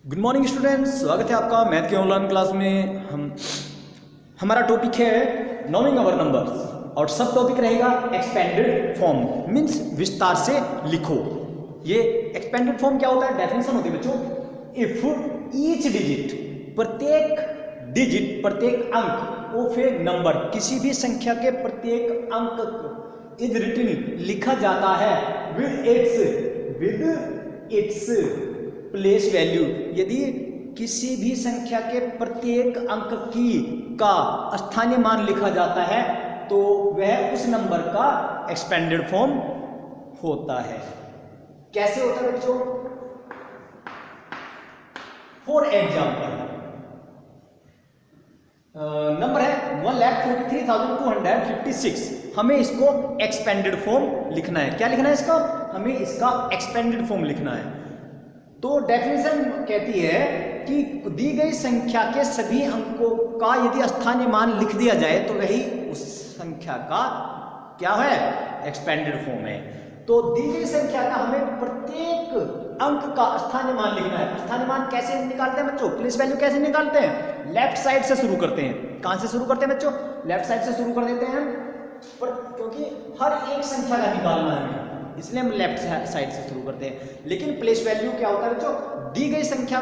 Good morning students, स्वागत है आपका मैथ के ऑनलाइन क्लास में। हमारा टॉपिक है नोइंग आवर नंबर्स और सब टॉपिक रहेगा एक्सपेंडेड फॉर्म, मीन्स विस्तार से लिखो। ये एक्सपेंडेड फॉर्म क्या होता है, डेफिनेशन होती है बच्चों। इफ ईच डिजिट, प्रत्येक अंक ऑफ ए नंबर, किसी भी संख्या के प्रत्येक अंक इज रिटन, लिखा जाता है विद इट्स प्लेस वैल्यू। यदि किसी भी संख्या के प्रत्येक अंक का स्थानीय मान लिखा जाता है तो वह उस नंबर का एक्सपेंडेड फॉर्म होता है। कैसे होता है बच्चों? फॉर एग्जाम्पल, नंबर है 1,43,256। हमें इसको एक्सपेंडेड फॉर्म लिखना है। क्या लिखना है इसका? हमें इसका एक्सपेंडेड फॉर्म लिखना है। तो डेफिनेशन कहती है कि दी गई संख्या के सभी अंकों का यदि स्थानीय मान लिख दिया जाए तो वही उस संख्या का क्या है, एक्सपेंडेड फॉर्म है। तो दी गई संख्या का हमें प्रत्येक अंक का स्थानीय मान लिखना है। स्थानीय मान कैसे निकालते हैं बच्चों? प्लेस वैल्यू कैसे निकालते हैं? लेफ्ट साइड से शुरू करते हैं। कहां से शुरू करते हैं बच्चों? लेफ्ट साइड से शुरू कर देते हैं, क्योंकि हर एक संख्या का निकालना है, इसलिए हम लेफ्ट साइड से शुरू करते हैं। लेकिन प्लेस वैल्यू क्या होता है बच्चों? दी गई संख्या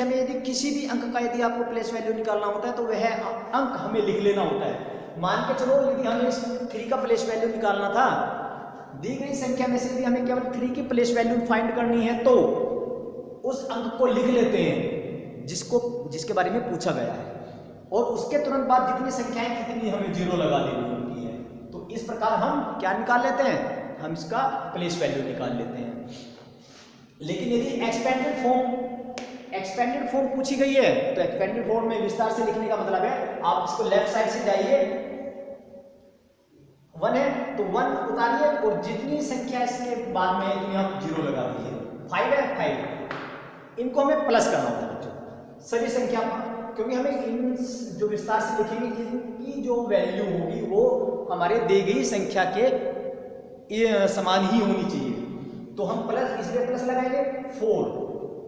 में यदि किसी भी अंक का यदि आपको प्लेस वैल्यू निकालना होता है तो वह अंक हमें लिख लेना होता है। मान के चलो यदि हमें 3 का प्लेस वैल्यू निकालना था, दी गई संख्या में से यदि हमें केवल 3 की प्लेस वैल्यू फाइंड करनी है तो उस अंक को लिख लेते हैं जिसके बारे में पूछा गया है, और उसके तुरंत बाद जितनी संख्याएं कितनी हमें 0 लगा देनी होती है। तो इस प्रकार हम क्या निकाल लेते हैं, हम इसका प्लेस वैल्यू निकाल लेते हैं। लेकिन यदि एक्सपेंडेड फॉर्म पूछी गई है तो एक्सपेंडेड फॉर्म में विस्तार से लिखने का मतलब है आप इसको लेफ्ट साइड से जाइए, 1 है तो 1 उतारिए और जितनी संख्या इसके बाद में हम 0 लगा दीजिए। 5 है 5, इनको हमें प्लस करना होता है बच्चों सभी संख्या, क्योंकि हमें इन जो विस्तार से लिखेंगे इनकी जो वैल्यू होगी वो हमारे दी गई संख्या के समान ही होनी चाहिए। तो हम प्लस, इसलिए प्लस लगाएंगे 4।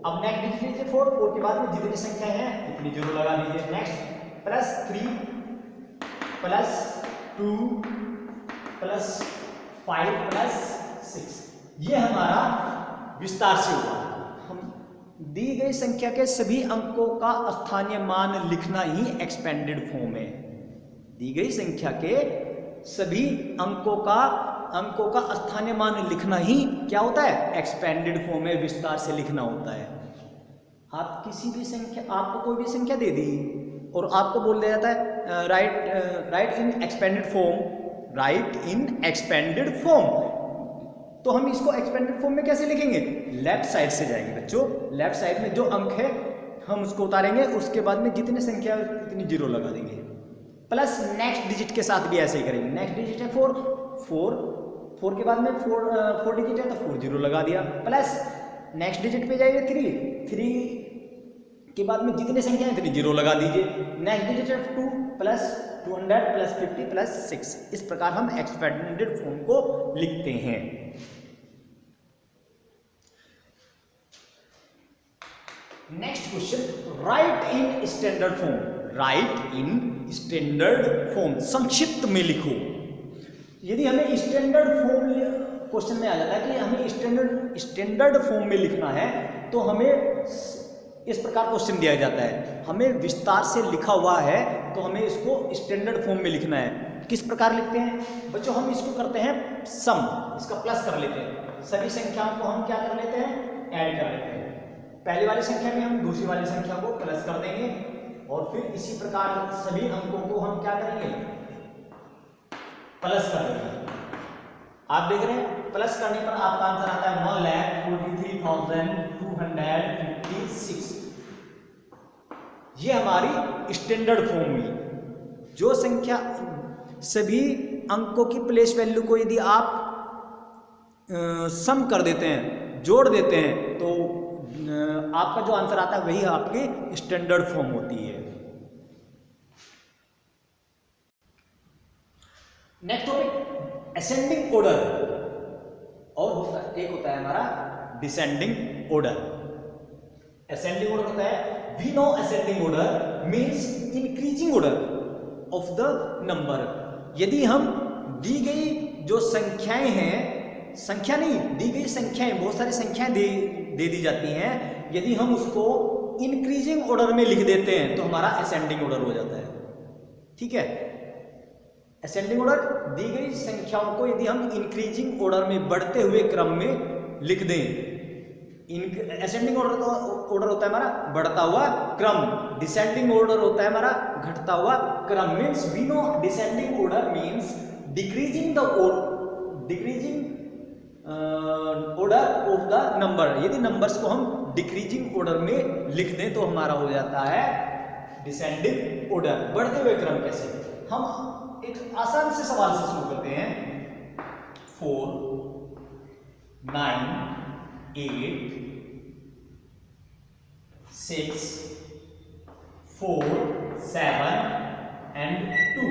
अब नेक्स्ट डिजिट लीजिए 4 के बाद में जितनी संख्या है इतनी 0 लगा दीजिए। नेक्स्ट +3 +2 +5 +6, ये हमारा विस्तार से हुआ। हम दी गई संख्या के सभी अंकों का स्थानीय मान लिखना ही एक्सपेंडेड फॉर्म है। दी गई संख्या के सभी अंकों का स्थानीय मान लिखना ही क्या होता है, एक्सपेंडेड फॉर्म में विस्तार से लिखना होता है। आप किसी भी संख्या, आपको कोई भी संख्या दे दी और आपको बोल दिया जाता है राइट इन एक्सपेंडेड फॉर्म, तो हम इसको एक्सपेंडेड फॉर्म में कैसे लिखेंगे? लेफ्ट साइड से जाएंगे बच्चों। लेफ्ट साइड में जो अंक है हम उसको उतारेंगे, उसके बाद में जितनी संख्या है उतनी 0 लगा देंगे। प्लस नेक्स्ट डिजिट के साथ भी ऐसे ही करेंगे। नेक्स्ट डिजिट है 4 के बाद में 4 डिजिट है तो 4 0 लगा दिया। प्लस नेक्स्ट डिजिट पे जाइए 3 के बाद में जितनी संख्या है इतनी 0 लगा दीजिए। नेक्स्ट डिजिट है 2 +200 +50 +6। इस प्रकार हम एक्सपेंडेड फॉर्म को लिखते हैं। Next question, right in standard form, संक्षिप्त में लिखो। यदि हमें स्टैंडर्ड फॉर्म क्वेश्चन में आ जाता है कि हमें स्टैंडर्ड फॉर्म में लिखना है तो हमें इस प्रकार क्वेश्चन दिया जाता है, हमें विस्तार से लिखा हुआ है तो हमें इसको स्टैंडर्ड फॉर्म में लिखना है। किस प्रकार लिखते हैं बच्चों? हम इसको करते हैं सम, इसका प्लस कर लेते हैं। सभी संख्याओं को हम क्या कर लेते हैं, ऐड कर लेते हैं। पहली वाली संख्या में हम दूसरी वाली संख्या को प्लस कर देंगे और फिर इसी प्रकार सभी अंकों को हम क्या करेंगे, प्लस कर देंगे। आप देख रहे हैं प्लस करने पर आपका आंसर आता है 1,43,256। ये हमारी स्टैंडर्ड फॉर्म हुई। जो संख्या सभी अंकों की प्लेस वैल्यू को यदि आप सम कर देते हैं, जोड़ देते हैं, तो आपका जो आंसर आता है वही आपकी स्टैंडर्ड फॉर्म होती है। नेक्स्ट टॉपिक, असेंडिंग ऑर्डर, और एक होता है हमारा डिसेंडिंग ऑर्डर। असेंडिंग ऑर्डर होता है, we know ascending order means increasing order of the number. यदि हम दी गई जो संख्याएं हैं, संख्या नहीं, दी गई संख्याएं, बहुत सारी संख्याएं दे दी जाती हैं, यदि हम उसको इंक्रीजिंग ऑर्डर में लिख देते हैं तो हमारा असेंडिंग ऑर्डर हो जाता है। ठीक है, असेंडिंग ऑर्डर, दी गई संख्याओं को यदि हम इंक्रीजिंग ऑर्डर में, बढ़ते हुए क्रम में लिख दें। असेंडिंग ऑर्डर होता है हमारा बढ़ता हुआ क्रम, डिसेंडिंग ऑर्डर होता है हमारा घटता हुआ क्रम। Means we know descending order means decreasing order of the number. यदि नंबर्स को हम डिक्रीजिंग ऑर्डर में लिख दें तो हमारा हो जाता है डिसेंडिंग ऑर्डर, बढ़ते हुए क्रम। कैसे? हम एक आसान से सवाल से शुरू करते हैं। 4, 9, 8, 6, 4, 7 एंड 2,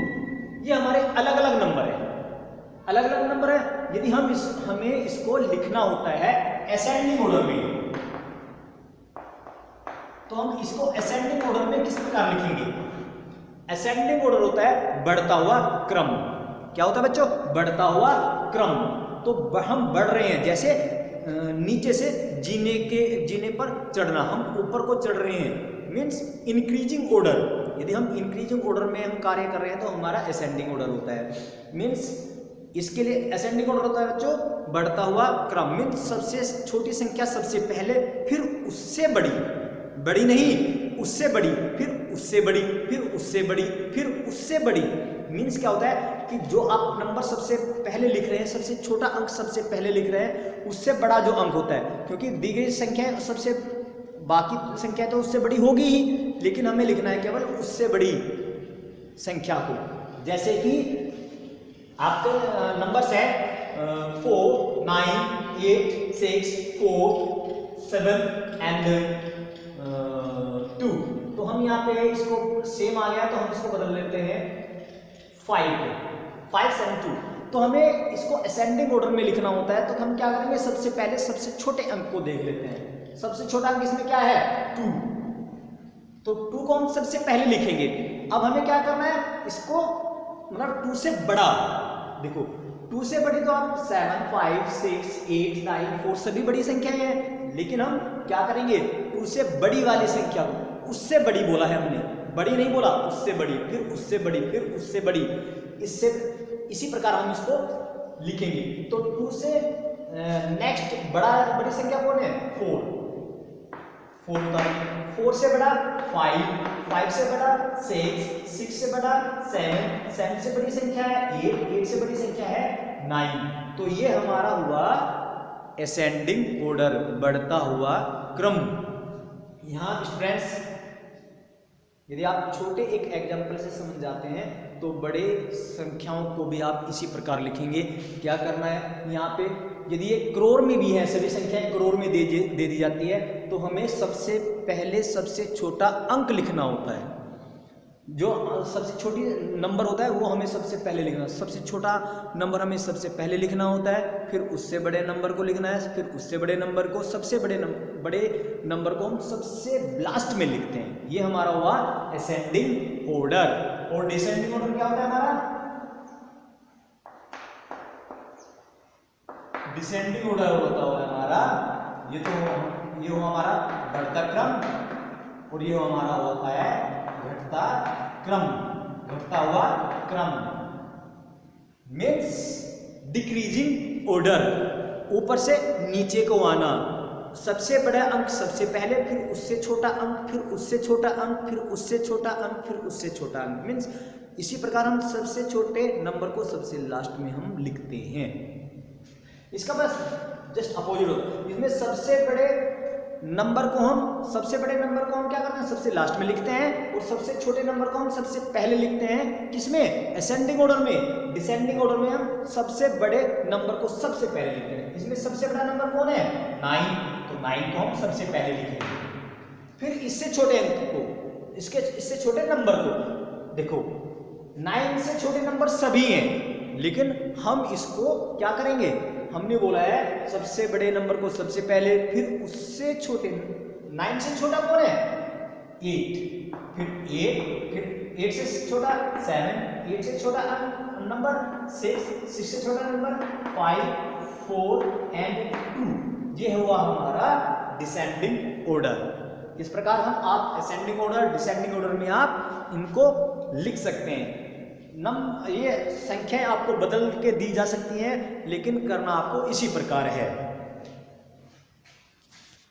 ये हमारे अलग अलग नंबर है, अलग अलग नंबर है। यदि हम हमें इसको लिखना होता है असेंडिंग ऑर्डर में, तो हम इसको असेंडिंग ऑर्डर में किस प्रकार लिखेंगे? असेंडिंग ऑर्डर होता है बढ़ता हुआ क्रम। क्या होता है बच्चों? बढ़ता हुआ क्रम। तो हम बढ़ रहे हैं, जैसे नीचे से जीने पर चढ़ना, हम ऊपर को चढ़ रहे हैं, मीन्स इंक्रीजिंग ऑर्डर। यदि हम इंक्रीजिंग ऑर्डर में हम कार्य कर रहे हैं तो हमारा असेंडिंग ऑर्डर होता है। मीन्स इसके लिए असेंडिंग ऑर्डर होता है बच्चों बढ़ता हुआ क्रम। मीन्स सबसे छोटी संख्या सबसे पहले, फिर उससे बड़ी, बड़ी नहीं उससे बड़ी, फिर उससे बड़ी, फिर उससे बड़ी, फिर उससे बड़ी। मीन्स क्या होता है कि जो आप नंबर सबसे पहले लिख रहे हैं, सबसे छोटा अंक सबसे पहले लिख रहे हैं, उससे बड़ा जो अंक होता है, क्योंकि दी गई संख्या सबसे, बाकी संख्या तो उससे बड़ी होगी ही, लेकिन हमें लिखना है केवल उससे बड़ी संख्या को। जैसे कि आपके नंबर्स है 4, 9, 8, 6, 4, 7 एंड 2। तो हम यहाँ पे इसको सेम आ गया तो हम इसको बदल लेते हैं 5 7 2। तो हमें इसको असेंडिंग ऑर्डर में लिखना होता है, तो हम क्या करेंगे? सबसे पहले सबसे छोटे अंक को देख लेते हैं। सबसे छोटा अंक इसमें क्या है? 2। तो 2 को हम सबसे पहले लिखेंगे। अब हमें क्या करना है? इसको मतलब 2 से बड़ा, देखो 2 से बड़ी तो आप 7, 5, 6, 8, 9, 4 सभी बड़ी संख्याएं हैं, लेकिन हम क्या करेंगे? 2 से बड़ी वाली संख्या को, उससे बड़ी बोला है हमने, बड़ी नहीं बोला, उससे बड़ी, फिर उससे बड़ी, फिर उससे बड़ी, इससे इसी प्रकार हम इसको लिखेंगे। तो 2 से नेक्स्ट बड़ी संख्या कौन है? 4 होता है। 4 से बड़ा 5, 5 से बड़ा 6, 6 से बड़ा 7, 7 से बड़ी संख्या है 8, 8 से बड़ी संख्या है 9। तो ये हमारा हुआ असेंडिंग ऑर्डर, बढ़ता हुआ क्रम। यहाँ स्टूडेंट्स यदि आप छोटे एक एग्जाम्पल से समझ जाते हैं तो बड़े संख्याओं को भी आप इसी प्रकार लिखेंगे। क्या करना है? यहाँ पे यदि ये करोड़ में भी है, सभी संख्याएं करोड़ में दे दी जाती है, तो हमें सबसे पहले सबसे छोटा अंक लिखना होता है। जो सबसे छोटी नंबर होता है वो हमें सबसे पहले लिखना, सबसे छोटा नंबर हमें सबसे पहले लिखना होता है, फिर उससे बड़े नंबर को लिखना है, फिर उससे बड़े नंबर को, सबसे बड़े नंबर को हम सबसे लास्ट में लिखते हैं। ये हमारा हुआ असेंडिंग ऑर्डर। और डिसेंडिंग ऑर्डर क्या होता है हमारा? डिसेंडिंग ऑर्डर होता है हमारा, ये हुआ हमारा बढ़ता क्रम, और ये हमारा होता है घटता क्रम, घटता हुआ क्रम। मीन्स डिक्रीजिंग ऑर्डर, ऊपर से नीचे को आना, सबसे बड़ा अंक सबसे पहले, फिर उससे छोटा अंक, फिर उससे छोटा अंक, फिर उससे छोटा अंक, फिर उससे छोटा अंक। मीन्स इसी प्रकार हम सबसे छोटे नंबर को सबसे लास्ट में हम लिखते हैं। इसका बस जस्ट अपोजिट होता है। इसमें सबसे बड़े नंबर को हम क्या करते हैं? सबसे लास्ट में लिखते हैं, और सबसे छोटे नंबर को हम सबसे पहले लिखते हैं। किसमें? असेंडिंग ऑर्डर में। डिसेंडिंग ऑर्डर में हम सबसे बड़े नंबर को सबसे पहले लिखते हैं। इसमें सबसे बड़ा नंबर कौन है? 9। तो 9 को हम सबसे पहले लिखेंगे। फिर इससे छोटे अंक को, इससे छोटे नंबर को, देखो 9 से छोटे नंबर सभी हैं, लेकिन हम इसको क्या करेंगे? हमने बोला है सबसे बड़े नंबर को सबसे पहले, फिर उससे छोटे 9 से छोटा कौन है? 8, फिर 8 से छोटा 7, 8 से छोटा नंबर 6 से छोटा नंबर 5, 4 एंड 2। ये हुआ हमारा डिसेंडिंग ऑर्डर। इस प्रकार आप असेंडिंग ऑर्डर, डिसेंडिंग ऑर्डर में आप इनको लिख सकते हैं। ये संख्याएं आपको बदल के दी जा सकती हैं, लेकिन करना आपको इसी प्रकार है।